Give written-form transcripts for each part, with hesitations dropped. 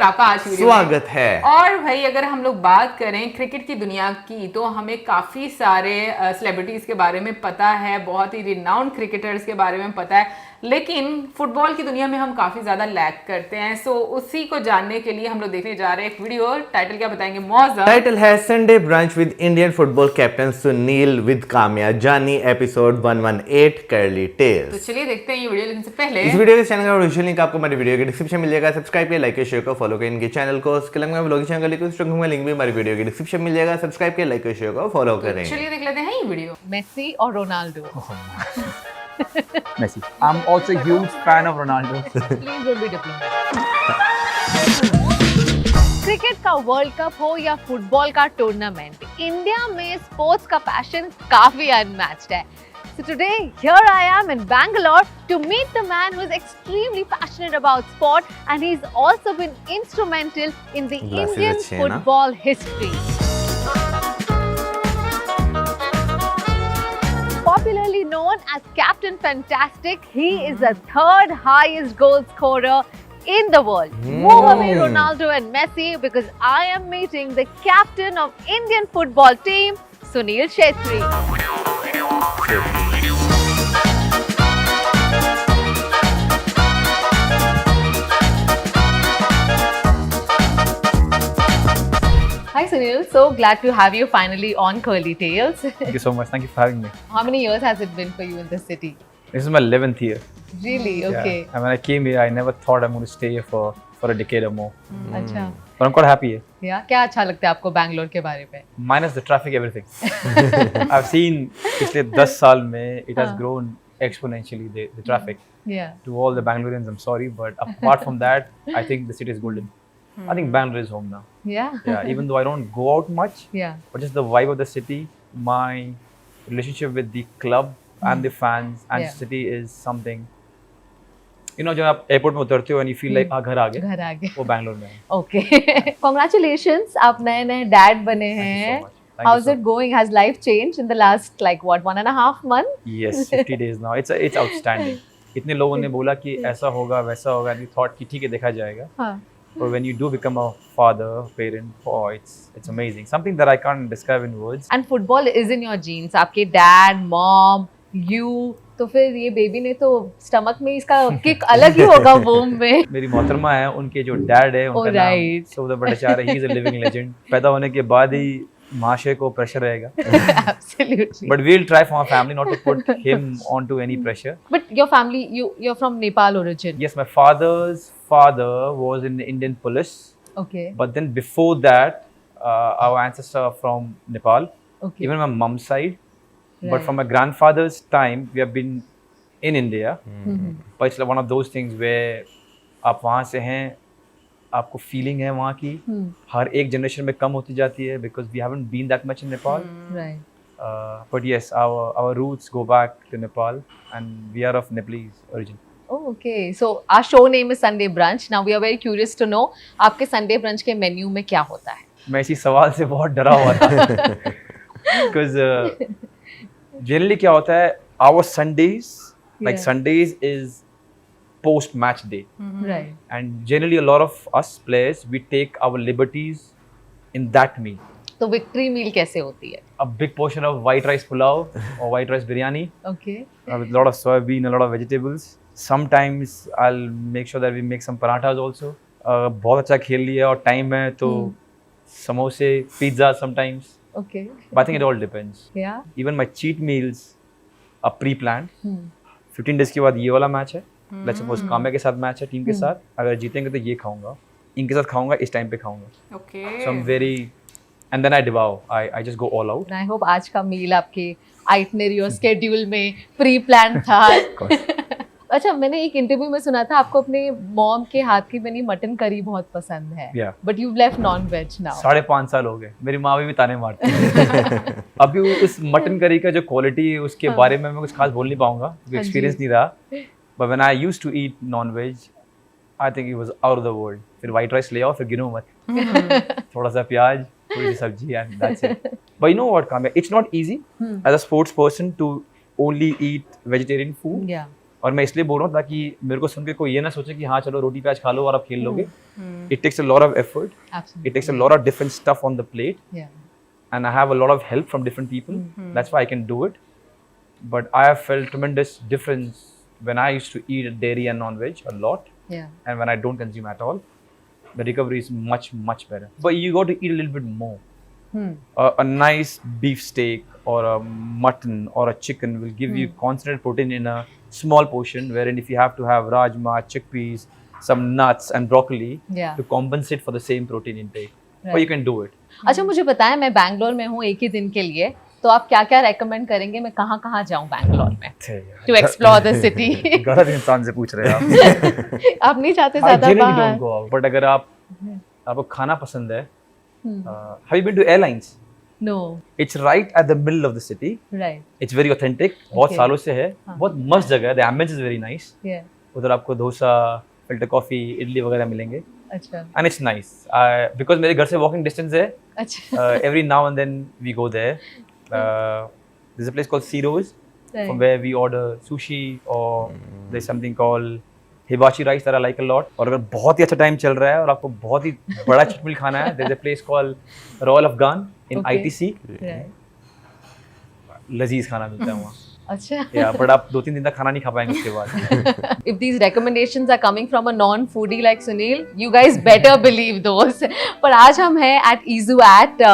और आपका आज वीडियो स्वागत है। और भाई अगर हम लोग बात करें क्रिकेट की दुनिया की तो हमें काफी सारे सेलिब्रिटीज के बारे में पता है, बहुत ही रिनाउंड क्रिकेटर्स के बारे में पता है, लेकिन फुटबॉल की दुनिया में हम काफी ज्यादा लैक करते हैं। सो उसी को जानने के लिए हम लोग देखने जा रहे हैं एक वीडियो। टाइटल क्या बताएंगे मौजा? टाइटल है Sunday brunch with Indian football captain Sunil with Kamiya जानी एपिसोड 118 कर्ली टेल्स। तो चलिए देखते हैं ये वीडियो। लेकिन से पहले इस वीडियो के चैनल का ऑफिशियल लिंक आपको हमारे वीडियो के डिस्क्रिप्शन में मिल जाएगा। सब्सक्राइब करिए, लाइक करिए, शेयर करो, फॉलो करिए इनके चैनल को। उसके अलावा ब्लॉगिंग चैनल का लिंक भी हमारे वीडियो के डिस्क्रिप्शन में मिल जाएगा। सब्सक्राइब करिए, लाइक करिए, शेयर करो, फॉलो करें। चलिए देख लेते हैं ये वीडियो। मेसी और Ronaldo. Messi. I'm also a huge fan of Ronaldo. Please don't be diplomatic. Cricket का वर्ल्ड कप हो या फुटबॉल का टूर्नामेंट, इंडिया में स्पोर्ट्स का पैशन काफी अनमैच्ड है. So today, here I am in Bangalore to meet the man who is extremely passionate about sport and he's also been instrumental in the Indian football history. Popularly known as Captain Fantastic, he is the third highest goal scorer in the world. Move away Ronaldo and Messi because I am meeting the captain of Indian football team, Sunil Chettri. Hi Sunil, so glad to have you finally on Curly Tales. Thank you so much. Thank you for having me. How many years has it been for you in this city? This is my 11th year. Really? Okay. Yeah. And when I came here, I never thought I'm going to stay here for a decade or more. अच्छा. But I'm quite happy here. Yeah. क्या अच्छा लगता है आपको बैंगलोर के बारे में? Minus the traffic, everything. I've seen पिछले 10 साल में it has grown exponentially, the traffic. Yeah. To all the Bangaloreans, I'm sorry, but apart from that, I think the city is golden. I think Bangalore is home now. Yeah. Yeah, even though I don't go out much, Yeah. but just the vibe of the city, my relationship with the club and the fans and Yeah. city is something. You know, जब आप airport में उतरते हो and you feel like घर आ गए, घर आ गए. वो बैंगलोर में है. Okay. Congratulations, आप नए डैड बने Thank you हैं. so much. Thank you How's so it going? Has life changed in the last like what 1.5 months? much. Yes, 50 days now. It's outstanding. इतने लोगों ने बोला कि ऐसा होगा वैसा होगा and we thought कि ठीक है देखा जाएगा. हाँ. But when you do become a father, parent, oh, it's amazing. Something that I can't describe in words. And football is in your genes. आपके dad, mom, you. तो फिर ये बेबी ने तो स्टमक में इसका किक अलग ही होगा वोम में. मेरी मोहतरमा है, उनके जो डैड है उनका नाम right. सौदा Bhattacharya, he is a living legend. पैदा होने के बाद ही महाशय को प्रेशर रहेगा. Absolutely. But we'll try for our family not to put him onto any pressure. But your family, you're from Nepal origin. Yes, my father's father was in the Indian police. Okay. But then before that, our ancestors are from Nepal. Okay. Even my mom's side. But Right. from my grandfather's time, we have been in India. But it's like one of those things where आप वहाँ से हैं, आपको feeling है वहाँ की, हर एक generation में कम होती जाती है because we haven't been that much in Nepal. Right. But yes, our roots go back to Nepal and we are of Nepalese origin. Oh, okay. So our show name is Sunday Brunch. Now we are very curious to know आपके Sunday Brunch के menu में क्या होता है? मैं इसी सवाल से बहुत डरा हुआ था because generally क्या होता है, our Sundays, like Yeah. Sundays is post match day. Right. And generally a lot of us players, we take our liberties in that meal. तो विक्ट्री मील कैसे होती है? A big portion of white rice pulao or white rice biryani Okay. with a lot of soybean, a lot of vegetables. Sometimes I'll make sure that we make some parathas also. बहुत अच्छा खेल लिया और time है तो समोसे, pizza sometimes. Okay. But I think it all depends. Yeah. Even my cheat meals are pre-planned. 15 days के बाद ये वाला मैच है. Let's suppose काम्या के साथ मैच है टीम के साथ. अगर जीतेंगे तो ये खाऊंगा. इनके साथ खाऊंगा, इस टाइम पे खाऊंगा. Okay. So I'm very, and then I devour. I just go all out. And I hope आज का मील आपके आइटनरी और स्केड्यूल में प्री प्लान था. अच्छा, मैंने एक इंटरव्यू में सुना था आपको अपने मॉम के हाथ की बनी मटन करी बहुत पसंद है. Yeah. But you've left non-veg now. 5.5 साल हो गए. मेरी माँ भी ताने मारती है. अभी उस मटन करी का जो क्वालिटी है उसके बारे में मैं कुछ खास बोल नहीं पाऊंगा. एक्सपीरियंस नहीं रहा. But when I used to eat non-veg, I think it was out of the world. फिर white rice ले आओ, फिर गिनो मत. थोड़ा सा प्याज, थोड़ी सी सब्जी and that's it. But you know what, Kamya? It's not easy as a sports person to only eat vegetarian food. Yeah. और मैं इसलिए बोल रहा हूँ ताकि मेरे को सुन के कोई ये ना सोचे कि हाँ चलो रोटी प्याज खा लो और आप खेल लोगे. It takes a lot of effort. Absolutely. It takes a lot of different stuff on the plate. Yeah. And I have a lot of help from different people. That's why I can do it. But I have felt tremendous difference when I used to eat dairy and non-veg a lot. Yeah. And when I don't consume at all. The recovery is much, much better. But you got to eat a little bit more. A nice beef steak or a mutton or a chicken will give you concentrated protein in a small portion, wherein if you have to have rajma, chickpeas, some nuts and broccoli Yeah. to compensate for the same protein intake. Right. Or you can do it. अच्छा मुझे बताएं, मैं बैंगलोर में हूँ एक ही दिन के लिए, तो आप क्या क्या रेकमेंड करेंगे, मैं कहाँ कहाँ जाऊँ बैंगलोर में टू एक्सप्लोर द सिटी? गलत इंसान से पूछ रहे हैं आप. आप नहीं चाहते I ज्यादा generally बाहर? don't go out. But अगर आपको खाना पसंद है, have you been to airlines? No. It's right at the middle of the city. Right. It's very authentic. बहुत Okay. सालों से है. बहुत मस्त जगह है. The ambience is very nice. Yeah. उधर आपको डोसा, फिल्टर कॉफी, इडली वगैरह मिलेंगे. अच्छा. And it's nice. Because मेरे घर से walking distance है. अच्छा. Every now and then we go there. There's a place called Ciro's, Right. from where we order sushi or there's something called hibachi rice that I like a lot. और अगर बहुत ही अच्छा time चल रहा है और आपको बहुत ही बड़ा चिटमिल खाना है, there's a place called Royal Afghan in Okay. ITC. Right. लजीज खाना मिलता है वहाँ. अच्छा. Yeah, but आप 2-3 दिन तक खाना नहीं खा पाएंगे उसके बाद. If these recommendations are coming from a non-foodie like Sunil, you guys better believe those. पर आज हम हैं at Izu at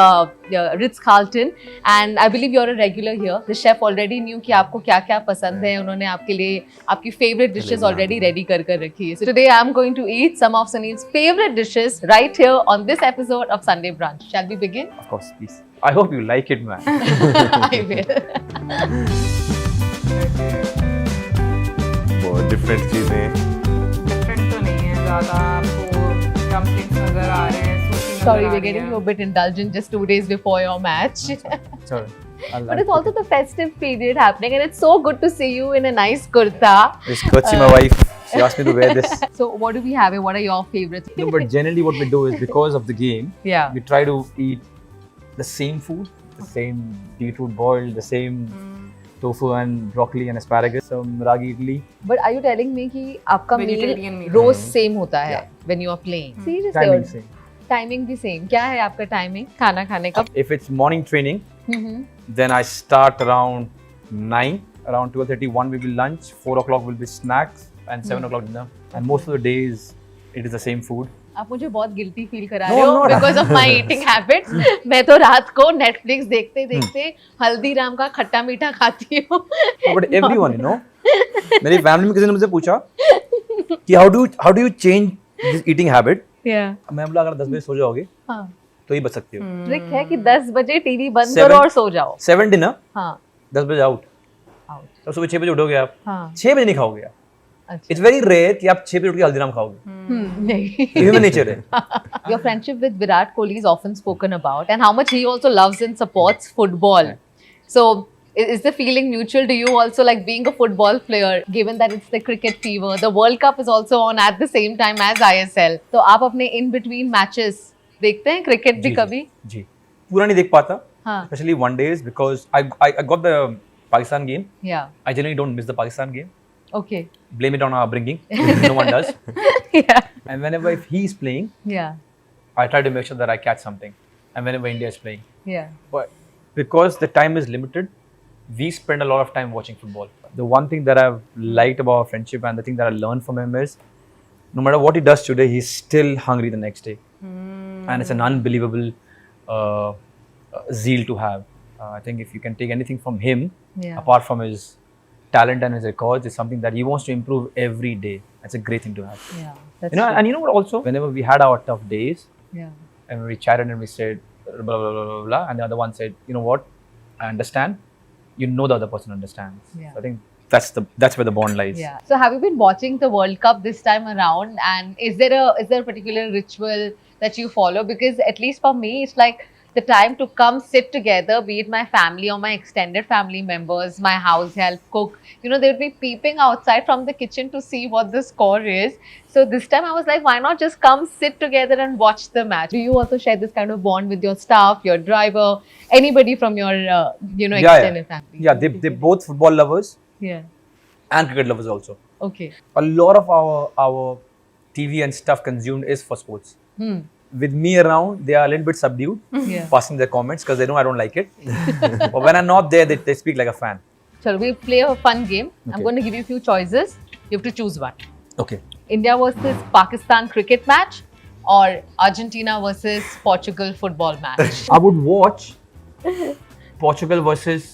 Ritz-Carlton and I believe you're a regular here. The chef already knew कि आपको क्या क्या पसंद है, उन्होंने आपके लिए आपकी favorite dishes already ready कर रखी है. So today I'm going to eat some of Sunil's favorite dishes right here on this episode of Sunday Brunch. Shall we begin? Of course, please. I hope you like it, man. I will. बहुत different चीजें. Different तो नहीं है ज़्यादा. आपको dumplings नज़र आ रहे हैं, sushi नज़र Sorry, आ we're रही getting है. you a bit indulgent just 2 days before your match. Sorry. But it's also the festive period happening and it's so good to see you in a nice kurta. It's courtesy my wife. She asked me to wear this. So what do we have? What are your favorites? No, but generally what we do is because of the game, Yeah. we try to eat the same food, the same beetroot boiled, the same tofu and broccoli and asparagus, some ragi idli. But are you telling me कि आपका Vegetarian meal meal. रोज same होता है when you are playing? Seriously? Timing same. Timing भी same. क्या है आपका timing खाना खाने का? If it's morning training, Mm-hmm. then I start around 9. Around 12:31 will be lunch, 4 o'clock will be snacks, and 7 o'clock dinner. And most of the days, it is the same food. आप मुझे बहुत guilty feel करा No, रहे हो no. Because of my eating habits. मैं तो रात को नेटफ्लिक्स देखते देखते हल्दीराम का खट्टा मीठा खाती हूँ. No, but everyone, you know, मेरी फैमिली में किसी ने मुझसे पूछा कि how do you change this eating habit? Yeah. मैं बोला अगर 10 बजे सो जाओगे हाँ. तो ही बच सकते हो. ट्रिक है कि 10 बजे टीवी बंद 7 करो और सो जाओ. 7 डिनर, हाँ. 10 बजे आउट. Out. तब सुबह 6 बजे उठोगे आप. हाँ. 6 बजे नहीं खाओगे आप. अच्छा. इट्स वेरी रेयर कि आप 6 बजे उठ के हल्दीराम खाओगे. नहीं. ह्यूमन नेचर है. Your friendship with Virat Kohli is often spoken about and how much he also loves and supports football. So is the feeling mutual to you also, like being a football player, given that it's the cricket fever? The World Cup is also on at the same time as ISL. तो आप अपने in between matches देखते हैं cricket भी कभी? जी. पूरा नहीं देख पाता. हाँ. Especially one days because I got the Pakistan game. Yeah. I generally don't miss the Pakistan game. Okay. Blame it on our upbringing. No one does. Yeah. And whenever if he is playing, Yeah. I try to make sure that I catch something. And whenever India is playing. Yeah. But because the time is limited, we spend a lot of time watching football. The one thing that I've liked about our friendship and the thing that I learned from him is no matter what he does today, he's still hungry the next day. And it's an unbelievable zeal to have. I think if you can take anything from him, Yeah. apart from his talent and his records, it's something that he wants to improve every day. That's a great thing to have. Yeah. That's You know, true. and you know what also, whenever we had our tough days, Yeah. and we chatted and we said blah blah blah blah blah, and the other one said, you know what, I understand. You know the other person understands. Yeah. So I think that's where the bond lies. Yeah. So have you been watching the World Cup this time around? And is there a particular ritual that you follow? Because at least for me, it's like the time to come sit together, be it my family or my extended family members, my house help, cook. You know, they would be peeping outside from the kitchen to see what the score is. So this time I was like, why not just come sit together and watch the match? Do you also share this kind of bond with your staff, your driver, anybody from your, extended family? Yeah, they're both football lovers. Yeah. and cricket lovers also. Okay. A lot of our TV and stuff consumed is for sports. With me around, they are a little bit subdued, Yeah. passing their comments because they know I don't like it. But when I'm not there, they speak like a fan. Chalo, we'll play a fun game. I'm Okay. going to give you a few choices. You have to choose one. Okay. India versus Pakistan cricket match or Argentina versus Portugal football match. I would watch Portugal versus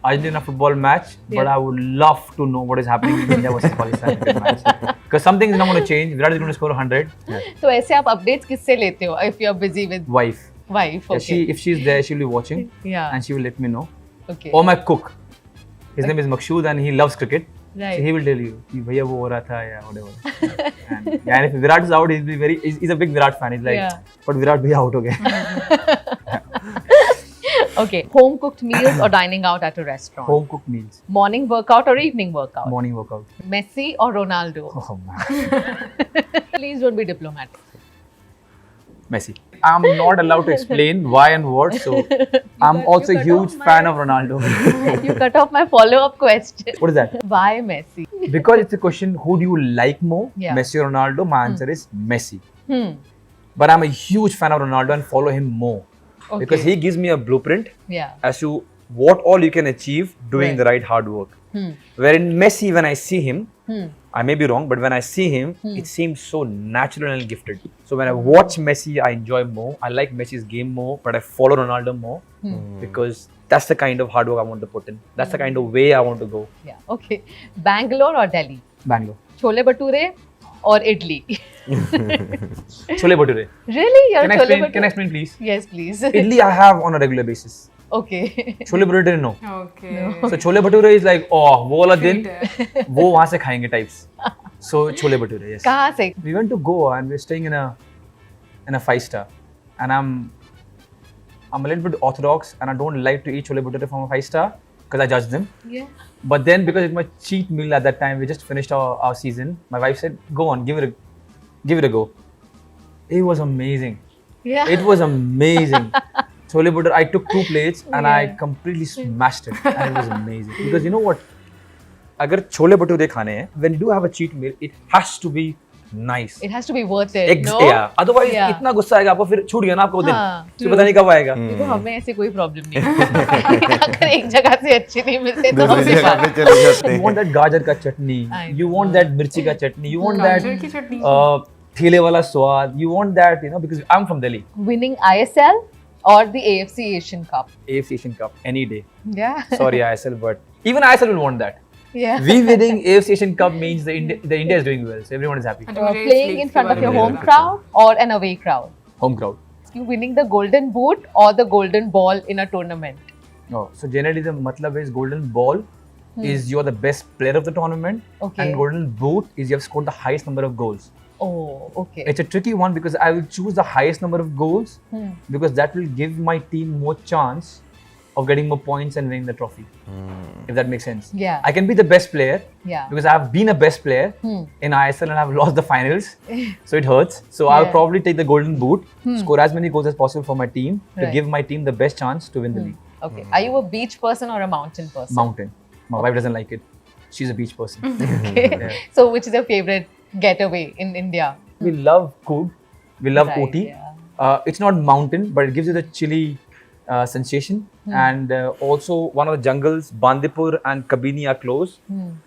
Argentina football match, but Yeah. I would love to know what is happening in India versus Pakistan cricket match. Because something is not going to change. Virat is going to score 100. तो ऐसे आप updates किससे लेते हो? If you are busy with Wife. wife, Yeah, okay. if she's there, she'll be watching Yeah. and she will let me know. Okay. Or my cook. His name is Makshood and he loves cricket. Right. So he will tell you कि भैया वो हो रहा था या whatever. And if Virat is out, he's a big Virat fan. He's like, Yeah. but Virat भैया out हो गया. Okay. Home cooked meals or dining out at a restaurant? Home cooked meals, Morning workout or evening workout? morning workout. Messi or Ronaldo? Oh man, Please don't be diplomatic. Messi. I'm not allowed to explain why and what, so I'm also a huge fan of Ronaldo. You cut off my follow-up question. What is that? Why Messi? Because it's a question, who do you like more, Yeah. Messi or Ronaldo? My answer is Messi. Hmm. But I'm a huge fan of Ronaldo and follow him more. Okay. Because he gives me a blueprint Yeah. as to what all you can achieve doing Right. the right hard work. Hmm. Wherein Messi, when I see him, Hmm. I may be wrong, but when I see him, it seems so natural and gifted. So when I watch Messi, I enjoy more. I like Messi's game more, but I follow Ronaldo more because that's the kind of hard work I want to put in. That's the kind of way I want to go. Yeah. Okay. Bangalore or Delhi? Bangalore. Chole bhature or idli? Chole bhature. Really? You're Can I chole explain? bhature? Can I explain, please? Yes, please. Idli I have on a regular basis. Okay. Chole bhature no. Okay. So chole bhature is like, oh, वो वाला दिन Treat है. वो वहाँ से खाएंगे types. So chole bhature, yes. कहाँ से? We went to Goa and we're staying in a 5-star, and I'm a little bit orthodox and I don't like to eat chole bhature from a 5-star because I judge them. Yeah. But then because it's my cheat meal at that time, we just finished our season. My wife said, "Go on, give it a go." It was amazing. Yeah. It was amazing. Chole bhature. I took 2 plates and I Yeah. completely smashed it, and it was amazing. Because you know what? अगर छोले भटूरे खाने हैं, when you do have a cheat meal, it has to be nice. It has to be worth it. No? Yeah. Otherwise, Yeah. इतना गुस्सा आएगा आपको, फिर छूट गया ना आपको वो दिन. हाँ, फिर true. पता नहीं कब आएगा. देखो हमें ऐसे कोई प्रॉब्लम नहीं है। अगर एक जगह से अच्छी नहीं मिलते तो हम दूसरी भी जगह पे चले जाते You हैं. want that गाजर का चटनी. I You want that मिर्ची का चटनी. You want गाजर that की चटनी. ठेले वाला स्वाद. You want that, because I'm from Delhi. winning ISL or the AFC Asian Cup. AFC Asian Cup any day. Yeah. Sorry ISL, but even ISL will want that. Yeah. We winning AFC Asian Cup means the India is doing well, so everyone is happy. And मुझे इस Playing league in के front of बारे your में home बताओ. crowd or an away crowd. Home crowd. You winning the golden boot or the golden ball in a tournament. No, so generally the matlab is golden ball is you're the best player of the tournament, Okay. and golden boot is you have scored the highest number of goals. Oh, okay. It's a tricky one because I will choose the highest number of goals because that will give my team more chance of getting more points and winning the trophy. If that makes sense. Yeah. I can be the best player Yeah. because I have been a best player in ISL and I've lost the finals, so it hurts. So I'll Yeah. probably take the golden boot, score as many goals as possible for my team to Right. give my team the best chance to win the league. Okay. Are you a beach person or a mountain person? Mountain. My wife doesn't like it. She's a beach person. Okay. Yeah. So which is your favorite getaway in India? We love Coog. We love Right, Ooty. yeah. It's not mountain, but it gives you the chilly sensation. And also one of the jungles, Bandipur and Kabini are close.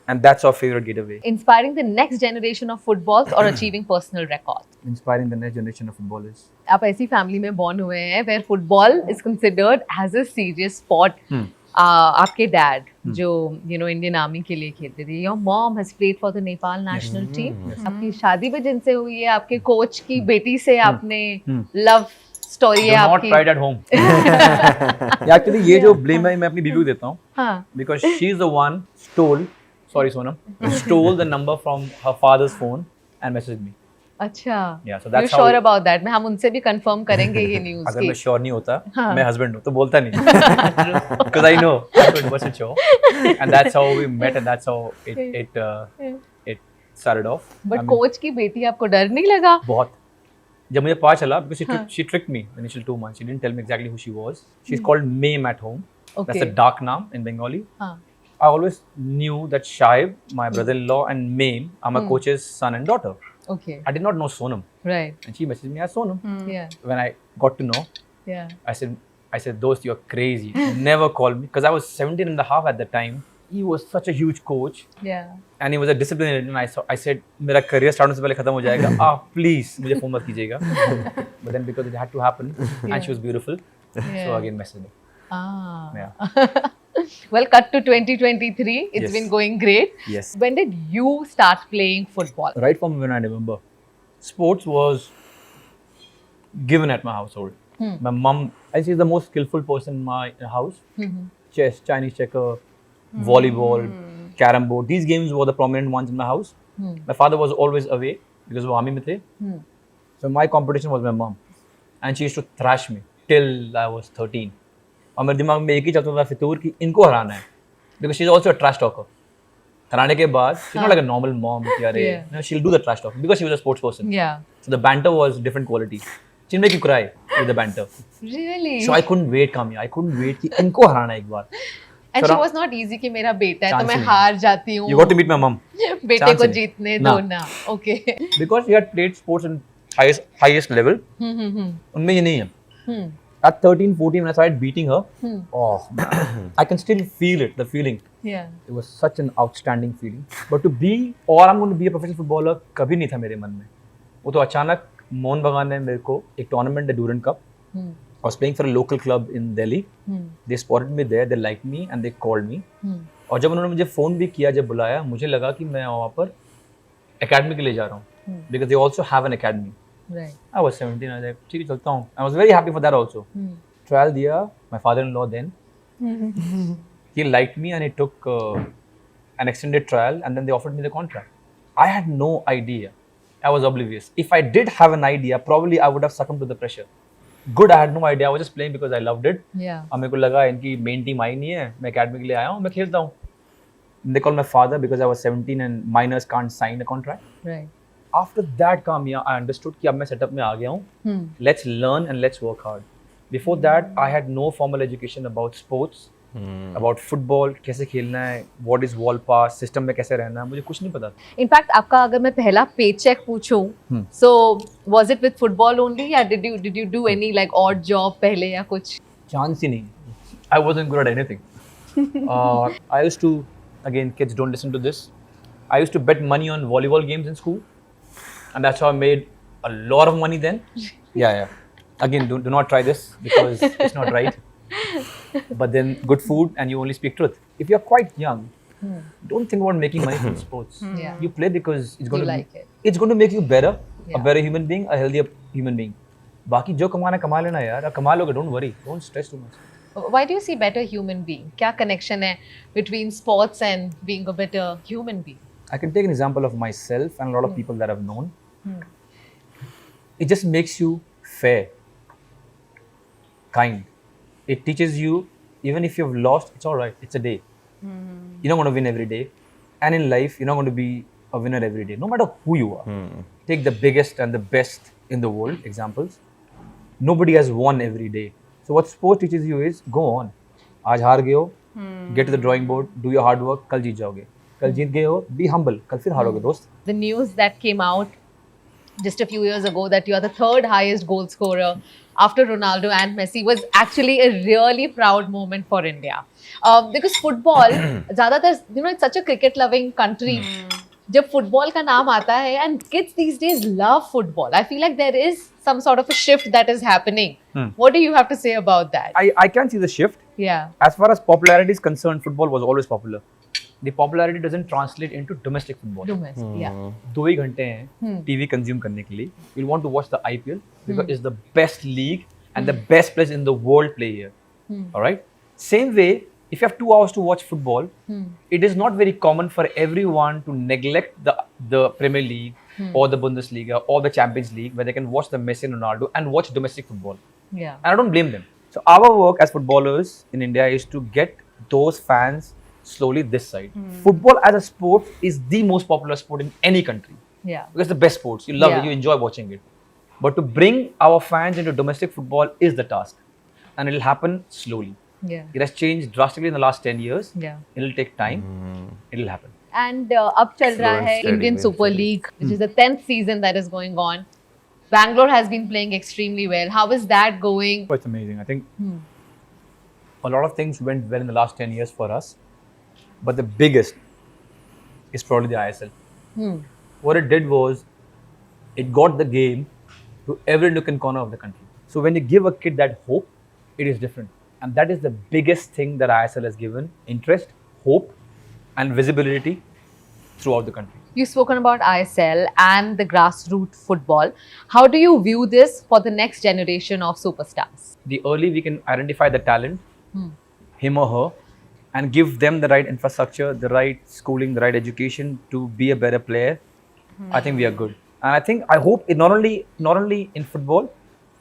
And that's our favorite getaway. Inspiring the next generation of footballs or achieving personal records? Inspiring the next generation of footballers. आप ऐसी family में born हुए हैं where football is considered as a serious sport. आपके dad जो Indian army के लिए खेलते थे. Your mom has played for the Nepal national team. आपकी शादी भी जिनसे हुई है, आपके कोच की बेटी से आपने लव स्टोरी है Do not आपकी. try it at home. Actually, ये जो blame है मैं अपनी बीवी को देता हूँ. हाँ. Because she's the one stole the number from her father's phone and messaged me. अच्छा. Yeah, so You're that's how sure about that? मैं हम उनसे भी कंफर्म करेंगे ये न्यूज़ अगर की. मैं श्योर नहीं होता, हाँ. मैं हस्बैंड हूँ तो बोलता नहीं. Because I know I'm 100% sure, and that's how we met, and that's how it started off. But coach की बेटी आपको डर नहीं लगा? बहुत. जब मुझे पता चला, because she tricked me initial 2 months. She didn't tell me exactly who she was. She's called Mame at home. Okay. That's a dark name in Bengali. हाँ. I always knew that Shaib, my brother-in-law, and Main are my coach's son and daughter. Okay. I did not know Sonam. Right. And she messaged me as Sonam. Yeah. When I got to know, Yeah. I said, Dost, you're crazy. Never call me. Because I was 17 and a half at the time. He was such a huge coach. Yeah. And he was a disciplinarian. I said, मेरा career start होने से पहले खत्म हो जाएगा. Please, मुझे phone मत कीजिएगा. But then because it had to happen, and she was beautiful, so again messaged me. Yeah. Well, cut to 2023. It's Yes. been going great. Yes. When did you start playing football? Right from when I remember, sports was given at my household. My mom, I see, is the most skillful person in my house. Chess, Chinese checker, volleyball, carom board. These games were the prominent ones in my house. My father was always away because वो army में थे. So my competition was my mom, and she used to thrash me till I was 13. और मेरे दिमाग में एक ही चलता था फितूर कि इनको हराना है, because she is also a trash talker. हराने के बाद she's not like a normal mom कि अरे, no, she'll do the trash talk because she was a sports person. Yeah. So the banter was different quality. She'll make you cry with the banter. Really? So I couldn't wait, Kamiya. I couldn't wait कि इनको हराना एक बार. And So she now- was not easy कि मेरा बेटा है तो Chance मैं ही नहीं. हार जाती हूँ. You got to meet my mom बेटे Chance को नहीं. जीतने ना. दो ना. Okay. because she had played sports in highest level. उनमें ये नहीं है. At 13, 14, when I started beating her, I can still feel it, the feeling. Yeah. It was such an outstanding feeling. But to be, or I'm going to be a professional footballer, कभी नहीं था मेरे मन में. वो तो अचानक मोहन बगान ने मेरे को एक टूर्नामेंट है Durand cup. I was playing for a local club in Delhi. They spotted me there, they liked me and they called me. और जब उन्होंने मुझे फ़ोन भी किया, जब बुलाया, मुझे लगा कि मैं वहाँ पर एकेडमी के लिए जा रहा हूँ. Because they also have an academy. Right. I was 17, I was like, ठीक है चलता हूँ. I was very happy for that also. Trial दिया, my father-in-law then. He liked me and he took an extended trial and then they offered me the contract. I had no idea. I was oblivious. If I did have an idea, probably I would have succumbed to the pressure. Good, I had no idea. I was just playing because I loved it. Yeah. और मेरे को लगा इनकी main team आई नहीं है, मैं academy के लिए आया हूँ, मैं खेलता हूँ. They called my father because I was 17 and minors can't sign a contract. Right. After that, Kamiya, I understood कि अब मैं setup में आ गया हूँ. Let's learn and let's work hard. Before that, I had no formal education about sports, about football, कैसे खेलना है, what is wall pass, system में कैसे रहना है, मुझे कुछ नहीं पता. In fact, आपका अगर मैं पहला paycheck पूछूं, so was it with football only या did you do any like odd job पहले या कुछ? Chance ही नहीं. I wasn't good at anything. I used to, again, kids don't listen to this. I used to bet money on volleyball games in school, and that's how I made a lot of money then. Yeah. Again, do not try this because it's not right. But then good food and you only speak truth. If you're quite young, don't think about making money from sports. Yeah. You play because it's going You to like it. It's going to make you better, Yeah. a better human being, a healthier human being. बाकी जो कमाना कमा लेना यार, अब कमा लोगे, don't worry, don't stress too much. Why do you see better human being? क्या connection है between sports and being a better human being? I can take an example of myself and a lot of people that I've known. It just makes you fair, kind. It teaches you, even if you've lost, it's all right. It's a day. You're not going to win every day. And in life, you're not going to be a winner every day, no matter who you are. Take the biggest and the best in the world, examples. Nobody has won every day. So what sports teaches you is, go on. आज हार गए हो, get to the drawing board, do your hard work, कल जीत जाओगे. कल जीत गए हो, be humble, कल फिर हारोगे दोस्त. The news that came out just a few years ago that you are the third highest goal scorer after Ronaldo and Messi was actually a really proud moment for India. Because football, ज़्यादातर, you know, it's such a cricket loving country. जब football का नाम आता है and kids these days love football. I feel like there is some sort of a shift that is happening. What do you have to say about that? I can see the shift. Yeah. As far as popularity is concerned, football was always popular. The popularity doesn't translate into domestic football. Domestic, yeah. 2 ही घंटे हैं TV consume करने के लिए. You'll want to watch the IPL because it's the best league and the best players in the world play here. All right. Same way, if you have 2 hours to watch football, it is not very common for everyone to neglect the Premier League or the Bundesliga or the Champions League where they can watch the Messi and Ronaldo and watch domestic football. Yeah. And I don't blame them. So our work as footballers in India is to get those fans slowly this side. Football as a sport is the most popular sport in any country. Yeah. Because it's the best sports. You love Yeah. it, you enjoy watching it. But to bring our fans into domestic football is the task. And it'll happen slowly. Yeah. It has changed drastically in the last 10 years. Yeah. It'll take time. It'll happen. And अब चल Slow रहा and है steady Indian wins Super it is. League, which is the 10th season that is going on. Bangalore has been playing extremely well. How is that going? It's amazing. I think a lot of things went well in the last 10 years for us. But the biggest is probably the ISL. What it did was, it got the game to every nook and corner of the country. So when you give a kid that hope, it is different. And that is the biggest thing that ISL has given: interest, hope, and visibility throughout the country. You've spoken about ISL and the grassroots football. How do you view this for the next generation of superstars? The early we can identify the talent, him or her, and give them the right infrastructure, the right schooling, the right education to be a better player, I think we are good. And I hope it not only in football,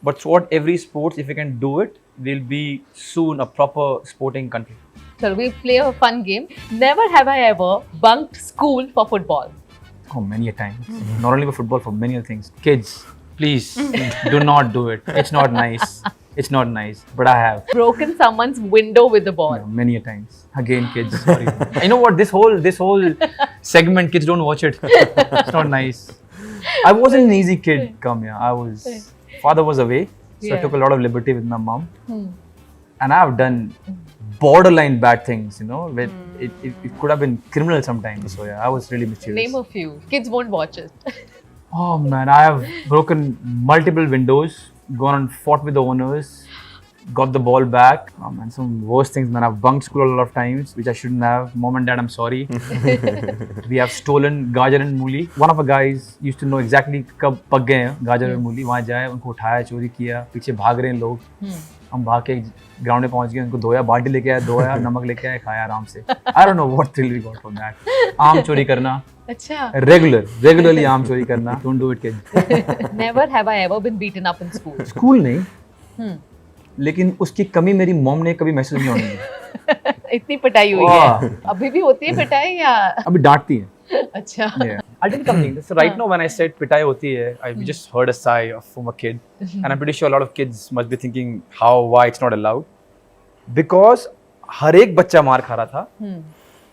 but throughout every sport, if we can do it, we'll be soon a proper sporting country. So we'll play a fun game. Never have I ever bunked school for football. Oh, many a times. Not only for football, for many other things. Kids, please do not do it. It's not nice. It's not nice. But I have. Broken someone's window with the ball. Yeah, many a times. Again, kids, sorry. You know what? This whole segment, kids don't watch it. It's not nice. I wasn't an easy kid, Kamiya. Father was away, so I took a lot of liberty with my mom. And I have done borderline bad things, where it could have been criminal sometimes. So yeah, I was really mischievous. Name a few. Kids won't watch it. Oh man, I have broken multiple windows, gone and fought with the owners, got the ball back. Oh man, some worse things, man. I've bunked school a lot of times, which I shouldn't have. Mom and dad, I'm sorry. We have stolen gajar and mooli. One of the guys used to know exactly कब पक गए हैं गाजर और मूली. वहाँ जाए, उनको उठाया, चोरी किया, पीछे भाग रहे हैं लोग. हम भाग के ग्राउंड में पहुंच गए, उनको धोया, बाल्टी लेके आया, धोया, नमक लेके आया, खाया आराम से. I don't know what thrill we got from that. आम चोरी करना. अच्छा. Regularly आम चोरी करना. Don't do it, kids. Never have I ever been beaten up in school. School नहीं. लेकिन उसकी कमी मेरी मॉम ने कभी महसूस नहीं होने दी. इतनी पिटाई हुई है. अभी भी होती है पिटाई या? अभी डांटती है. अच्छा. Yeah. I'll tell you something. So right now when I said पिटाई होती है, I just heard a sigh from a kid, and I'm pretty sure a lot of kids must be thinking why it's not allowed. Because हर एक बच्चा मार खा रहा था.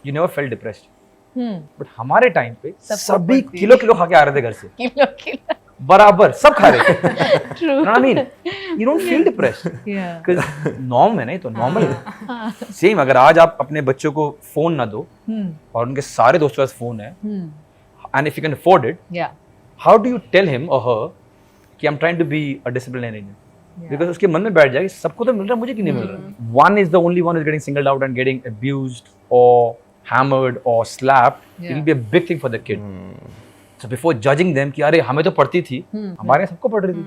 You never felt depressed. But हमारे टाइम पे सभी किलो खा के आ रहे थे घर से. किलो. बराबर सब खा रहे थे. True. You know what I mean? You don't feel depressed. Yeah. Because norm है नहीं तो normal है. Same अगर आज आप अपने बच्चों को फोन ना दो और उनके सारे दोस्तों के पास फोन है, and if you can afford it, Yeah. how do you tell him or her कि I'm trying to be a disciplinarian? Because उसके मन में बैठ जाए सबको तो मिल रहा है, मुझे क्यों नहीं मिल रहा. One is the only one who is getting singled out and getting abused or hammered or slapped. It will be a big thing for the kid. So before judging them कि अरे हमें तो पढ़ती थी, हमारे यहाँ सबको पढ़ रही थी,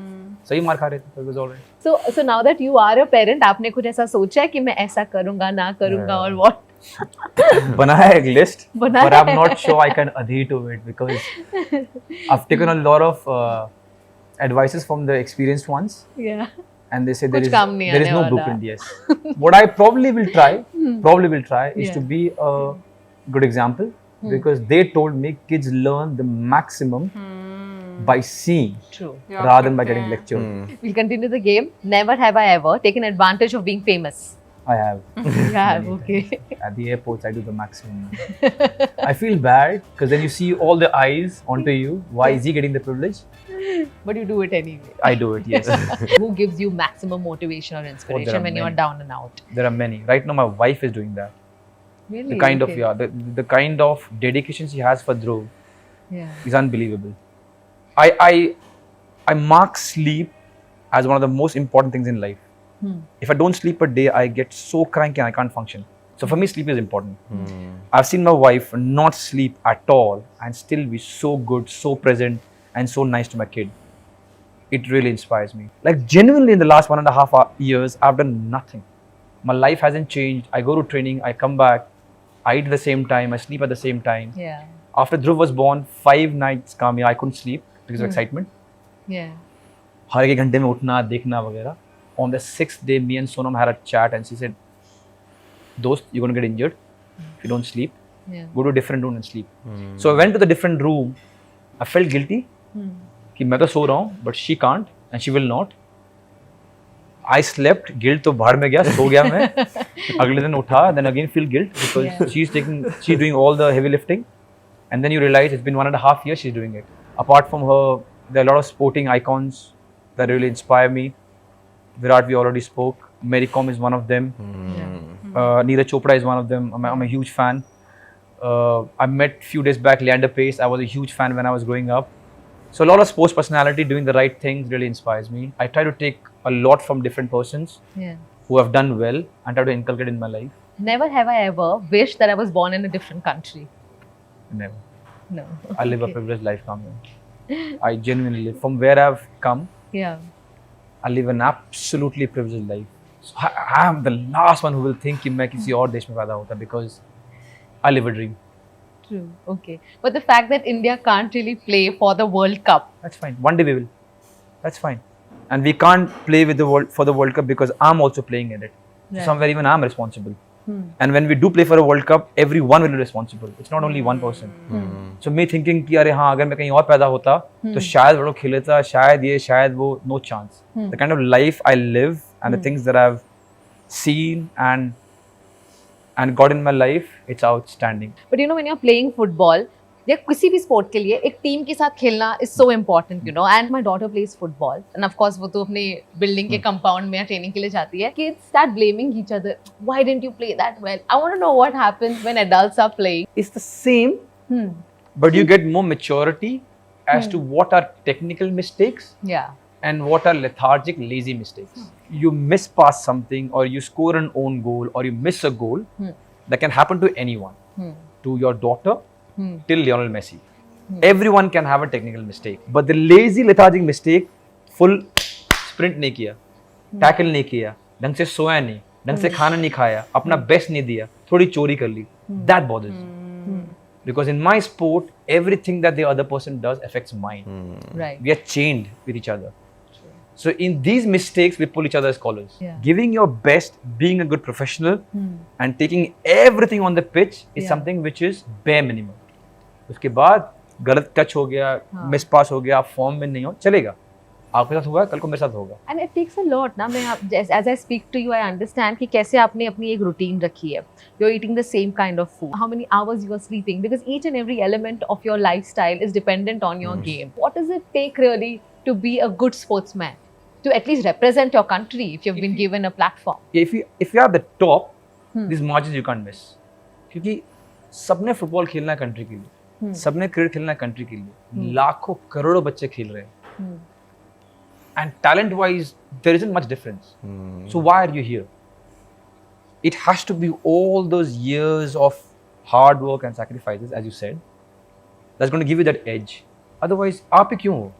सही मार खा रहे थे, so it was all right. So now that you are a parent, आपने कुछ ऐसा सोचा है कि मैं ऐसा करूँगा ना करूँगा और what? बनाया है एक list, but I'm not sure I can adhere to it because I've taken a lot of advices from the experienced ones. Yeah. And they say there is आने no वाला. blueprint. Yes. What I probably will try is to be a good example. Because they told me kids learn the maximum by seeing True. rather than by getting lectured. We'll continue the game. Never have I ever taken advantage of being famous. I have. Yeah, okay. At the airports, I do the maximum. I feel bad because then you see all the eyes onto you. Why is he getting the privilege? But you do it anyway. I do it, yes. Who gives you maximum motivation or inspiration are when you are many. down and out? There are many. Right now, my wife is doing that. Really? The kind Okay. of the kind of dedication she has for Dhruv Yeah. is unbelievable. I mark sleep as one of the most important things in life. If I don't sleep a day, I get so cranky and I can't function. So for me, sleep is important. I've seen my wife not sleep at all and still be so good, so present, and so nice to my kid. It really inspires me. Like genuinely, in the last 1.5 years, I've done nothing. My life hasn't changed. I go to training, I come back, I eat at the same time, I sleep at the same time. Yeah. After Dhruv was born, 5 nights, Kamiya, I couldn't sleep because of excitement. Yeah. हर एक घंटे में उठना, देखना वगैरह. On the 6th day, me and Sonam had a chat and she said, "Dost, you're going to get injured if you don't sleep. Yeah. Go to a different room and sleep." So I went to the different room. I felt guilty कि मैं तो सो रहा हूँ, but she can't and she will not. I slept, guilt तो बाहर में गया, सो गया मैं. अगले दिन उठा, then again feel guilt because she's doing all the heavy lifting, and then you realize it's been 1.5 years she's doing it. Apart from her, there are a lot of sporting icons that really inspire me. Virat, we already spoke. Mary Kom is one of them. Neeraj Chopra is one of them. I'm a huge fan. I met few days back Leander Pace. I was a huge fan when I was growing up. So a lot of sports personality doing the right things really inspires me. I try to take a lot from different persons who have done well and try to inculcate in my life. Never have I ever wished that I was born in a different country. Never. No. I live a privileged life, Kamiya. I genuinely live. From where I've come, Yeah. I live an absolutely privileged life. So I am the last one who will think कि मैं किसी और देश में पैदा होता because I live a dream. True. Okay. But the fact that India can't really play for the World Cup. That's fine. One day we will. That's fine. And we can't play with the World Cup because I'm also playing in it. So somewhere even I'm responsible. And when we do play for a World Cup, everyone will be responsible. It's not only one person. So me thinking कि अरे हाँ अगर मैं कहीं और पैदा होता तो शायद वो लोग खेलता शायद ये शायद वो no chance. The kind of life I live and the things that I've seen and got in my life, it's outstanding. But you know, when you're playing football, या किसी भी स्पोर्ट के लिए एक टीम के साथ खेलना is so important, you know. And my daughter plays football and of course वो तो अपने बिल्डिंग के कंपाउंड में ट्रेनिंग के लिए जाती है. Kids start blaming each other, why didn't you play that well. I want to know what happens when adults are playing. It's the same, but you get more maturity as to what are technical mistakes and what are lethargic, lazy mistakes. You miss past something or you score an own goal or you miss a goal that can happen to anyone, to your daughter till Lionel Messi. Everyone can have a technical mistake, but the lazy, lethargic mistake, full sprint नहीं किया, tackle नहीं किया, ढंग से सोया नहीं, ढंग से खाना नहीं खाया, अपना best नहीं दिया, थोड़ी चोरी कर ली, that bothers me. Because in my sport, everything that the other person does affects mine. Right. We are chained with each other. So in these mistakes, we pull each other's collars. Giving your best, being a good professional, and taking everything on the pitch is something which is bare minimum. उसके बाद गलत touch हो गया, miss पास हो गया, form में नहीं हो, चलेगा. आपके साथ हुआ, कल को मेरे साथ होगा. And it takes a lot ना. मैं as I speak to you, I understand कि कैसे आपने अपनी एक routine रखी है. You're eating the same kind of food. How many hours you are sleeping? Because each and every element of your lifestyle is dependent on your game. What does it take really to be a good sportsman? To at least represent your country if you've been given a platform. If you are the top, these margins you can't miss. क्योंकि सबने football खेलना है country के लिए, सबने cricket खेलना है country के लिए, लाखों करोड़ों बच्चे खेल रहे हैं. And talent wise, there isn't much difference. So why are you here? It has to be all those years of hard work and sacrifices, as you said, that's going to give you that edge. Otherwise, आप ही क्यों हो?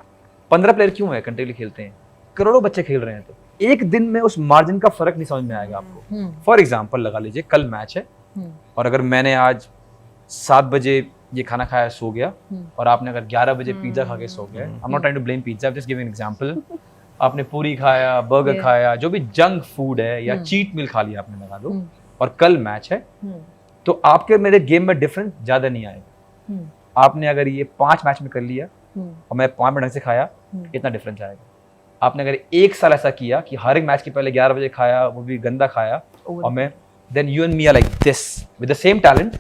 15 player क्यों है country के लिए खेलते हैं? करोड़ों बच्चे खेल रहे हैं. तो एक दिन में उस मार्जिन का फर्क नहीं समझ में आएगा आपको. फॉर एग्जाम्पल लगा लीजिए कल मैच है और अगर मैंने आज 7 बजे ये खाना खाया सो गया और आपने अगर 11 बजे पिज्जा खा के सो गया. I am not trying to blame pizza, I am just giving an example. आपने पूरी खाया, बर्गर खाया, जो भी जंक फूड है या चीट मील खा लिया आपने लगा दो, और कल मैच है, तो आपके मेरे गेम में डिफरेंस ज्यादा नहीं आएगा. आपने अगर ये 5 मैच में कर लिया और मैं 5 में ढंग से खाया, इतना डिफरेंस आएगा. आपने अगर 1 साल ऐसा किया कि हर एक मैच के पहले 11 बजे खाया, वो भी गंदा खाया, और मैं then you and me are like this with the same talent,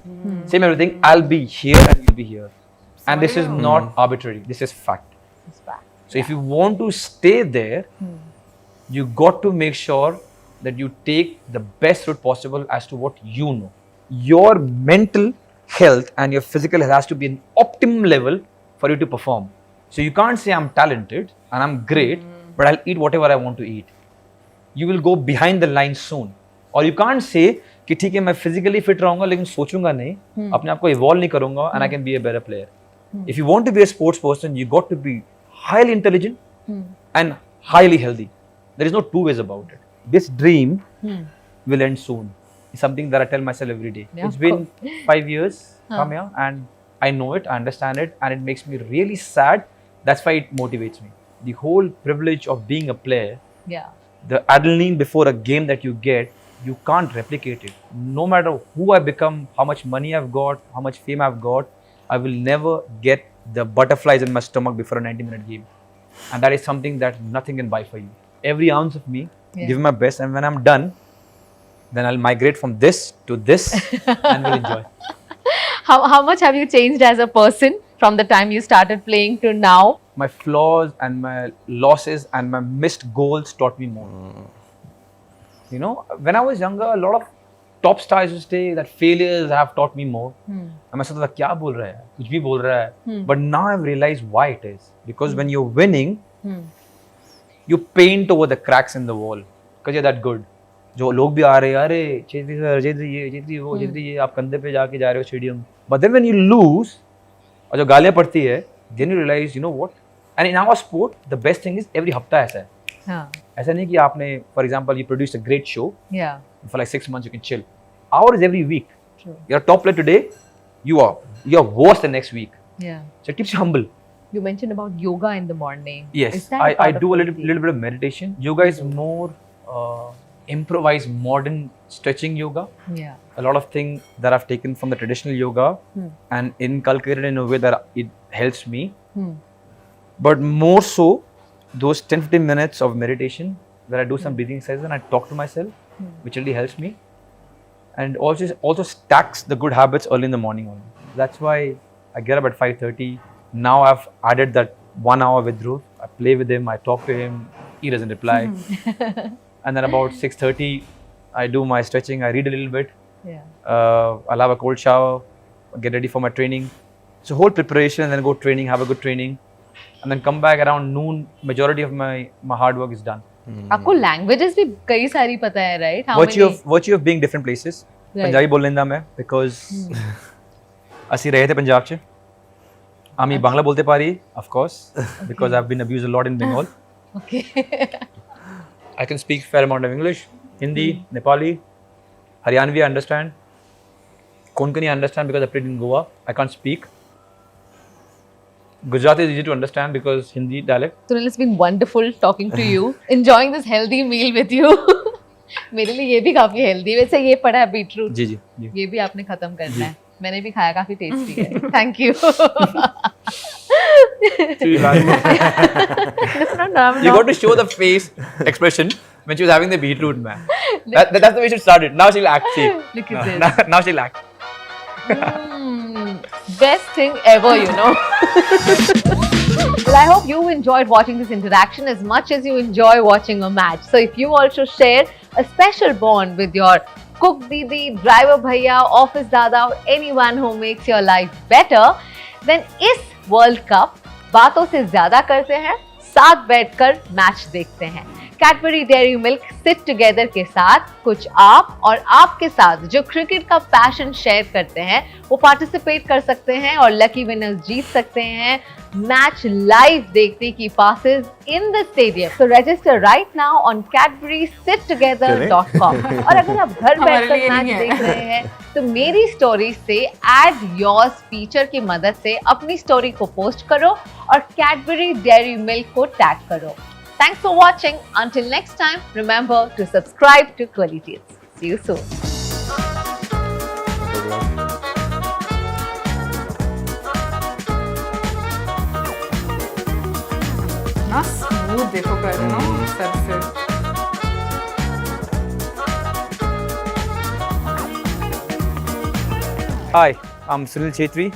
same everything, I'll be here and you'll be here. And this is not arbitrary, this is fact. So if you want to stay there, you got to make sure that you take the best route possible as to what you know. Your mental health and your physical health has to be an optimum level for you to perform. So you can't say I'm talented and I'm great, but I'll eat whatever I want to eat. You will go behind the line soon. और you can't say कि ठीक है मैं physically fit रहूंगा लेकिन सोचूंगा नहीं, अपने आप को evolve नहीं करूंगा, and I can be a better player. If you want to be a sports person, you got to be highly intelligent and highly healthy. There is no two ways about it. This dream will end soon. It's something that I tell myself every day. It's been 5 years, Kamiya, and I know it, I understand it, and it makes me really sad. That's why it motivates me. The whole privilege of being a player, the adrenaline before a game that you get, you can't replicate it. No matter who I become, how much money I've got, how much fame I've got, I will never get the butterflies in my stomach before a 90-minute game. And that is something that nothing can buy for you. Every ounce of me give my best, and when I'm done, then I'll migrate from this to this and will enjoy. How much have you changed as a person from the time you started playing to now? My flaws and my losses and my missed goals taught me more. You know, when I was younger, a lot of top stars used to say that failures have taught me more. And मैं सोचता था क्या बोल रहा है, कुछ भी बोल रहा है. But now I've realized why it is. Because when you're winning, you paint over the cracks in the wall. Because you're that good. जो लोग भी आ रहे हैं, अरे चेत्री सर, चेत्री वो, चेत्री ये, आप कंधे पे जाके जा रहे हो stadium. But then when you lose, और जो गालियाँ पड़ती है, then you realize, you know what? And in our sport, the best thing is every हफ्ता ऐसा है. हाँ. ऐसा नहीं कि आपने, for example, you produced a great show. Yeah. For like 6 months you can chill. Ours is every week. True. You're a top player today, you're worse the next week. Yeah. So it keeps you humble. You mentioned about yoga in the morning. Yes, Is that I do a little bit of meditation. Yoga is more improvised modern stretching yoga. Yeah. A lot of things that I've taken from the traditional yoga and inculcated in a way that it helps me. But more so, those 10-15 minutes of meditation where I do some breathing exercises and I talk to myself, which really helps me. And also stacks the good habits early in the morning only. That's why I get up at 5:30. Now I've added that 1 hour with Dhruv. I play with him, I talk to him, he doesn't reply. And then about 6:30, I do my stretching, I read a little bit. Yeah. I'll have a cold shower, get ready for my training. So whole preparation and then go training, have a good training. And then come back around noon, majority of my hard work is done. आपको languages भी कई सारी पता है, right? How Virtue of being different places. Punjabi बोल लेंदा मैं because ਅਸੀਂ ਰਹੇ थे पंजाब च. আমি বাংলা বলতে পারি, of course, because I've been abused a lot in Bengal. Okay. I can speak fair amount of English, Hindi, Nepali, Haryanvi I understand. Konkani I understand because I played in Goa. I can't speak. Gujarati is easy to understand because Hindi dialect. Sunil, it's been wonderful talking to you, enjoying this healthy meal with you. मेरे लिए ये भी काफी healthy. वैसे ये पड़ा है beetroot. जी. ये भी आपने खत्म करना है. मैंने भी खाया, काफी टेस्टी है. Thank you. You got to show the face expression when she was having the beetroot, man. That's the way she started. Now she'll act. See. Look at this. Now she'll act. Best thing ever, you know. Well, I hope you enjoyed watching this interaction as much as you enjoy watching a match. So if you also share a special bond with your cook didi, driver bhaiya, office dada, or anyone who makes your life better, then इस World Cup बातों से ज्यादा करते हैं, साथ बैठकर match देखते हैं. Cadbury dairy milk sit together के साथ कुछ आप और आपके साथ जो क्रिकेट का पैशन शेयर करते हैं वो पार्टिसिपेट कर सकते हैं और लकी विनर्स जीत सकते हैं मैच लाइव देखने की passes in the stadium. So register right now on cadburysittogether.com. और अगर आप घर बैठकर मैच देख रहे हैं तो मेरी स्टोरी से एड योर्स फीचर की मदद से अपनी स्टोरी को पोस्ट करो और कैडबरी डेयरी मिल्क को टैग करो. Thanks for watching. Until next time, remember to subscribe to Qualities. See you soon. ना स्मूथ देखो कर रहा हूँ सर से. Hi, I'm Sunil Chettri.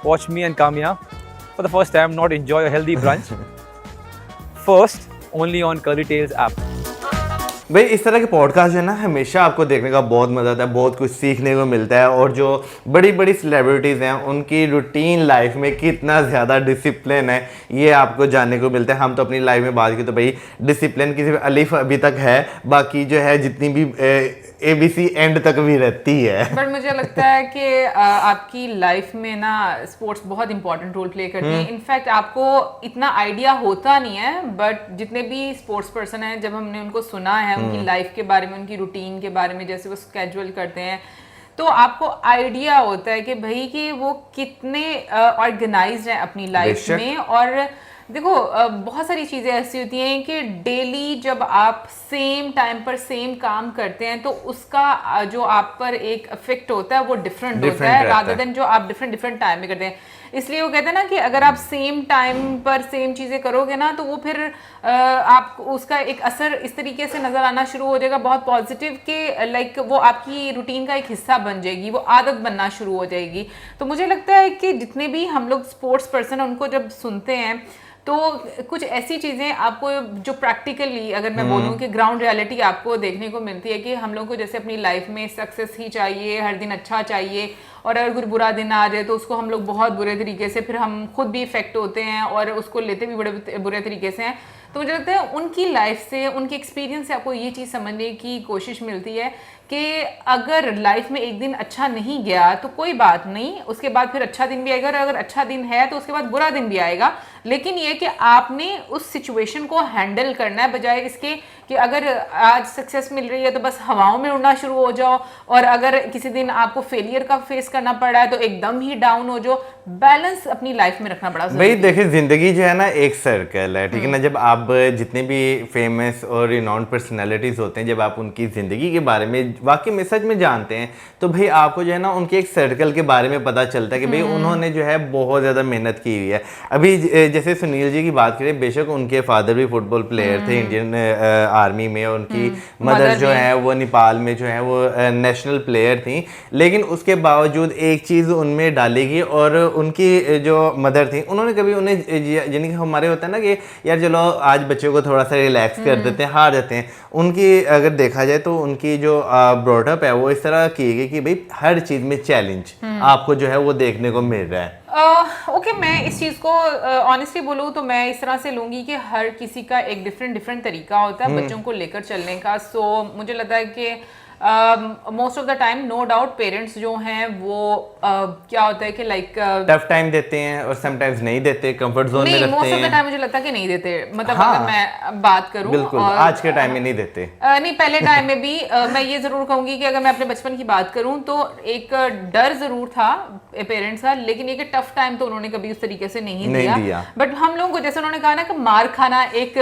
Watch me and Kamiya for the first time not enjoy a healthy brunch. First, only on Curly Tales app. भाई इस तरह के पॉडकास्ट जो है ना हमेशा आपको देखने का बहुत मज़ा आता है, बहुत कुछ सीखने को मिलता है. और जो बड़ी बड़ी सेलिब्रिटीज़ हैं उनकी रूटीन लाइफ में कितना ज़्यादा डिसिप्लिन है ये आपको जानने को मिलता है. हम तो अपनी लाइफ में बात की तो भाई डिसिप्लिन की सिर्फ अलिफ अभी तक है, बाकी जो है जितनी भी ABC एंड तक भी रहती है. बट मुझे लगता है कि आपकी लाइफ में ना स्पोर्ट्स बहुत इंपॉर्टेंट रोल प्ले करती है. इनफैक्ट आपको इतना आइडिया होता नहीं है, बट जितने भी स्पोर्ट्स पर्सन हैं जब हमने उनको सुना है उनकी लाइफ के बारे में, उनकी रूटीन के बारे में, जैसे वो स्केड्यूल करते हैं, तो आपको आइडिया होता है कि भाई कि वो कितने ऑर्गेनाइज्ड हैं अपनी लाइफ में. और देखो बहुत सारी चीज़ें ऐसी होती हैं कि डेली जब आप सेम टाइम पर सेम काम करते हैं तो उसका जो आप पर एक इफेक्ट होता है वो डिफरेंट होता है रादर देन जो आप डिफरेंट डिफरेंट टाइम में करते हैं। इसलिए वो कहते हैं ना कि अगर आप सेम टाइम पर सेम चीज़ें करोगे ना तो वो फिर आप उसका एक असर इस तरीके से नज़र आना शुरू हो जाएगा बहुत पॉजिटिव कि लाइक वो आपकी रूटीन का एक हिस्सा बन जाएगी, वो आदत बनना शुरू हो जाएगी। तो मुझे लगता है कि जितने भी हम लोग स्पोर्ट्स पर्सन हैं उनको जब सुनते हैं तो कुछ ऐसी चीज़ें आपको जो प्रैक्टिकली अगर मैं बोलूँ कि ग्राउंड रियलिटी आपको देखने को मिलती है कि हम लोग को जैसे अपनी लाइफ में सक्सेस ही चाहिए, हर दिन अच्छा चाहिए, और अगर कुछ बुरा दिन आ जाए तो उसको हम लोग बहुत बुरे तरीके से फिर हम खुद भी इफेक्ट होते हैं और उसको लेते भी बड़े बुरे तरीके से हैं। तो मुझे लगता है उनकी लाइफ से, उनके एक्सपीरियंस से आपको ये चीज़ समझने की कोशिश मिलती है कि अगर लाइफ में एक दिन अच्छा नहीं गया तो कोई बात नहीं, उसके बाद फिर अच्छा दिन भी आएगा, और अगर अच्छा दिन है तो उसके बाद बुरा दिन भी आएगा। लेकिन ये कि आपने उस सिचुएशन को हैंडल करना है, बजाय इसके कि अगर आज सक्सेस मिल रही है तो बस हवाओं में उड़ना शुरू हो जाओ, और अगर किसी दिन आपको फेलियर का फेस करना पड़ा है तो एकदम ही डाउन हो जाओ। बैलेंस अपनी लाइफ में रखना बड़ा भाई देखिए, जिंदगी जो है ना एक सर्कल है, ठीक है ना। जब आप जितने भी फेमस और रिनाउंड पर्सनैलिटीज होते हैं, जब आप उनकी ज़िंदगी के बारे में वाकई में सच में जानते हैं तो भाई आपको जो है ना उनके एक सर्कल के बारे में पता चलता है कि भाई उन्होंने जो है बहुत ज़्यादा मेहनत की हुई है। अभी जैसे सुनील जी की बात करें, बेशक उनके फादर भी फुटबॉल प्लेयर थे इंडियन आर्मी में, और उनकी मदर जो है वो नेपाल में जो है वो नेशनल प्लेयर थी, लेकिन उसके बावजूद एक चीज़ उनमें डाली गई, और उनकी जो मदर थी उन्होंने कभी उन्हें, यानी कि हमारे होता है ना कि यार चलो आज बच्चों को थोड़ा सा रिलैक्स कर देते हैं, हार जाते हैं, उनकी अगर देखा जाए तो उनकी जो ब्रॉडअप है वो इस तरह की गई कि भाई हर चीज़ में चैलेंज आपको जो है वो देखने को मिल रहा है। ओके, मैं इस चीज़ को ऑनेस्टली बोलूँ तो मैं इस तरह से लूँगी कि हर किसी का एक डिफरेंट तरीका होता है बच्चों को लेकर चलने का। सो मुझे लगता है कि most of the time no doubt parents जो हैं वो क्या होता है कि लाइक टफ टाइम देते हैं और समटाइम्स नहीं देते, कंफर्ट जोन में रखते हैं। मोस्ट ऑफ द टाइम मुझे लगता है कि नहीं देते, मतलब अगर मैं बात करूं बिल्कुल आज के टाइम में नहीं देते। नहीं, पहले टाइम में भी मैं ये जरूर कहूंगी कि अगर मैं अपने बचपन की बात करूं तो एक डर जरूर था पेरेंट्स का, लेकिन ये कि टफ टाइम तो उन्होंने कभी उस तरीके से नहीं दिया। बट हम लोगों को जैसे उन्होंने कहा ना कि मार खाना एक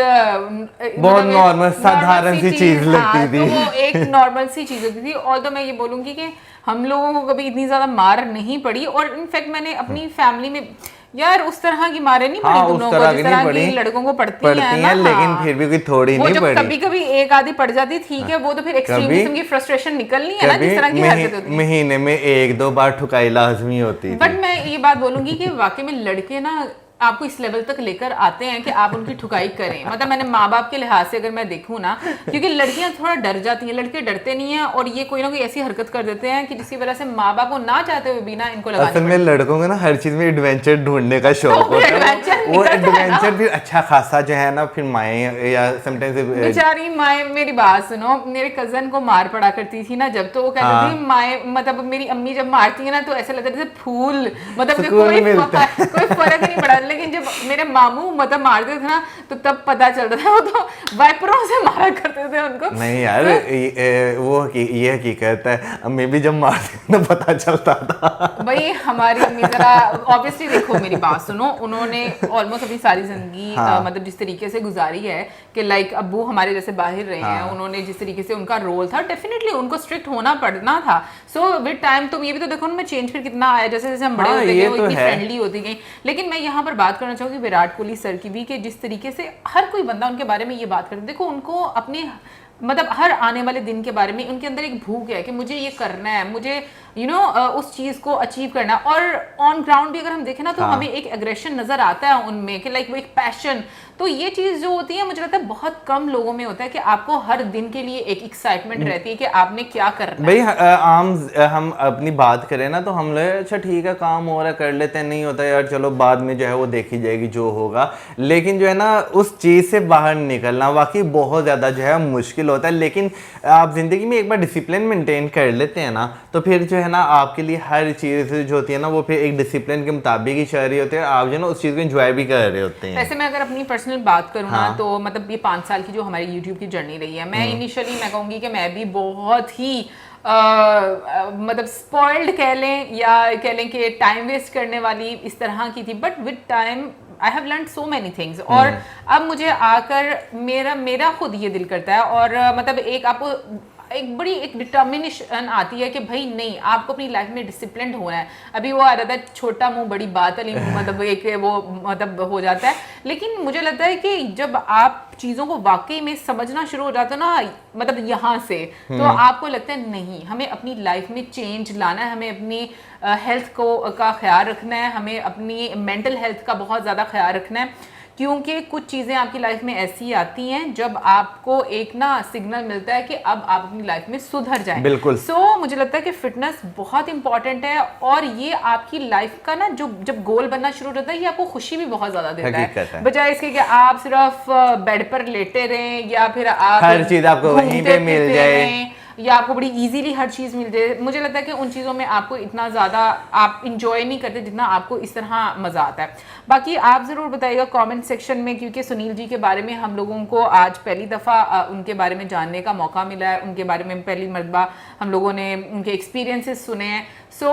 बहुत नॉर्मल साधारण सी चीज लगती थी, वो एक नॉर्मल सी चीज होती थी। और तो मैं ये बोलूंगी कि हम लोगों को कभी इतनी ज्यादा मार नहीं पड़ी, और इनफैक्ट मैंने अपनी फैमिली में यार उस तरह की मारे नहीं पड़ी तुम लोगों को जिस तरह की लड़कों को पड़ती हैं ना, लेकिन फिर भी कोई थोड़ी नहीं पड़ी। कभी कभी एक आधी पड़ जाती, ठीक है, वो तो फिर एक्सट्रीम किस्म की फ्रस्ट्रेशन निकलनी है ना, जिस तरह की हरकत होती है। महीने में 1-2 बार ठुकाई लाजमी होती थी। बट मैं ये बात बोलूंगी कि वाकई में लड़के ना आपको इस लेवल तक लेकर आते हैं कि आप उनकी ठुकाई करें। मतलब मैंने माँ बाप के लिहाज से अगर मैं देखूँ ना, क्योंकि लड़कियां थोड़ा डर जाती हैं, लड़के डरते नहीं हैं, और ये कोई ना कोई ऐसी हरकत कर देते हैं कि जिसकी वजह से माँ बाप को ना चाहते हुए भी ना इनको लगाने असल में लड़कों को ना हर चीज में एडवेंचर ढूंढने का शौक होता है। वो एडवेंचर फिर अच्छा खासा जो है ना, फिर माए या समटाइम्स बेचारी माए, मेरी बात सुनो, मेरे कजन को मार पड़ा करती थी ना जब, तो वो कहती थी माए, मतलब मेरी अम्मी जब मारती है ना तो ऐसा लगता है जैसे फूल, मतलब कोई फर्क नहीं पड़ा। लेकिन जब मेरे मामू मतलब मारते थे ना तो तब पता चलता था, वो तो वाइपरों से मारा करते थे उनको। नहीं यार, वो ये हकीकत है, अम्मी भी जब मारती तो पता चलता था। भाई हमारी अम्मी जरा ऑब्वियसली, देखो मेरी बात सुनो, उन्होंने ऑलमोस्ट अपनी सारी जिंदगी मतलब जिस तरीके से गुजारी है कि लाइक अब्बू हमारे जैसे बाहर रहे हैं, उन्होंने जिस तरीके से उनका रोल था, डेफिनेटली उनको स्ट्रिक्ट होना पड़ना था। सो विद टाइम तो ये भी तो देखो उनमें चेंज फिर कितना आया, जैसे जैसे हम बड़े होते गए वो इतनी फ्रेंडली होती गई। लेकिन मैं यहाँ पर बात करना चाहूँगी विराट कोहली सर की भी, कि जिस तरीके से हर कोई बंदा उनके बारे में ये बात करता है, देखो उनको अपने मतलब हर आने वाले दिन के बारे में उनके अंदर एक भूख है कि मुझे ये करना है, मुझे उस चीज को अचीव करना। और ऑन ग्राउंड भी अगर हम देखें ना तो हमें एक एग्रेशन नजर आता है उनमें कि लाइक वो एक पैशन। तो ये चीज जो होती है मुझे लगता है बहुत कम लोगों में होता है कि आपको हर दिन के लिए एक एक्साइटमेंट रहती है कि आपने क्या करना है। भाई आम हम अपनी बात करें ना तो हम लोग अच्छा ठीक है काम हो रहा है कर लेते हैं, नहीं होता यार चलो बाद में जो है वो देखी जाएगी जो होगा। लेकिन जो है ना उस चीज से बाहर निकलना वाकई बहुत ज्यादा जो है मुश्किल होता है। लेकिन आप जिंदगी में एक बार डिसिप्लिन मेंटेन कर लेते हैं ना तो फिर जो है ना आपके लिए हर चीज जो होती है ना वो फिर एक डिसिप्लिन के मुताबिक ही चल रही होती है, आप जो है ना उस चीज को एंजॉय भी कर रहे होते हैं। वैसे मैं अगर अपनी पर्सनल बात करूँ ना तो मतलब ये 5 साल की जो हमारी यूट्यूब की जर्नी रही है, मैं इनिशियली मैं कहूँगी कि मैं भी बहुत ही मतलब स्पॉइल्ड कह लें या कह लें कि टाइम वेस्ट करने वाली इस तरह की थी। But with time I have learn so many things. और अब मुझे आकर मेरा खुद ये दिल करता है, और मतलब एक आपको एक बड़ी एक डिटर्मिनेशन आती है कि भाई नहीं, आपको अपनी लाइफ में डिसिप्लिन्ड होना है। अभी वो आ रहा था छोटा मुंह बड़ी बात वाली मतलब एक वो मतलब हो जाता है, लेकिन मुझे लगता है कि जब आप चीज़ों को वाकई में समझना शुरू हो जाते हो ना, मतलब यहाँ से, तो आपको लगता है नहीं, हमें अपनी लाइफ में चेंज लाना है, हमें अपनी हेल्थ का ख्याल रखना है, हमें अपनी मेंटल हेल्थ का बहुत ज़्यादा ख्याल रखना है, क्योंकि कुछ चीज़ें आपकी लाइफ में ऐसी आती हैं जब आपको एक ना सिग्नल मिलता है कि अब आप अपनी लाइफ में सुधर जाएं। बिल्कुल। सो मुझे लगता है कि फिटनेस बहुत इंपॉर्टेंट है, और ये आपकी लाइफ का ना जो जब गोल बनना शुरू होता है, ये आपको खुशी भी बहुत ज़्यादा देता है, बजाय इसके कि आप सिर्फ बेड पर लेटे रहें या फिर आप हर चीज़ आपको वहीं पे मिल जाए या आपको बड़ी इजीली हर चीज़ मिल जाए। मुझे लगता है कि उन चीज़ों में आपको इतना ज़्यादा आप इंजॉय नहीं करते जितना आपको इस तरह मज़ा आता है। बाकी आप ज़रूर बताइएगा कमेंट सेक्शन में, क्योंकि सुनील जी के बारे में हम लोगों को आज पहली दफ़ा उनके बारे में जानने का मौका मिला है, उनके बारे में पहली मरतबा हम लोगों ने उनके एक्सपीरियंसेस सुने हैं। सो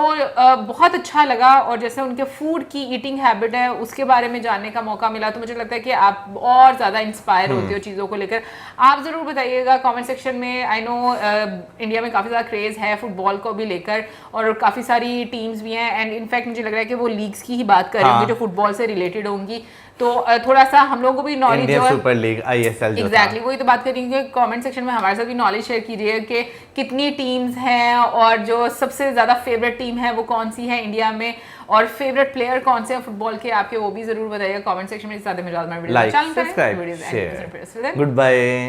बहुत अच्छा लगा, और जैसे उनके फूड की ईटिंग हैबिट है उसके बारे में जानने का मौका मिला, तो मुझे लगता है कि आप और ज़्यादा इंस्पायर होते हो चीज़ों को लेकर। आप ज़रूर बताइएगा कमेंट सेक्शन में। आई नो इंडिया में काफ़ी ज़्यादा क्रेज़ है फुटबॉल को भी लेकर, और काफ़ी सारी टीम्स भी हैं, एंड इनफैक्ट मुझे लग रहा है कि वो लीग्स की ही बात कर रहे होंगे जो फुटबॉल से रिलेटेड होंगी, तो थोड़ा सा हम लोगों को भी knowledge Indian super league ISL जो एग्जैक्टली वही तो बात करेंगे। कमेंट सेक्शन में हमारे साथ भी नॉलेज शेयर कीजिए कि कितनी टीम्स हैं, और जो सबसे ज़्यादा फेवरेट टीम है वो कौन सी है इंडिया में, और फेवरेट प्लेयर कौन से हैं फुटबॉल के आपके, वो भी ज़रूर बताइएगा कमेंट सेक्शन में। साथ में like subscribe share. Good bye.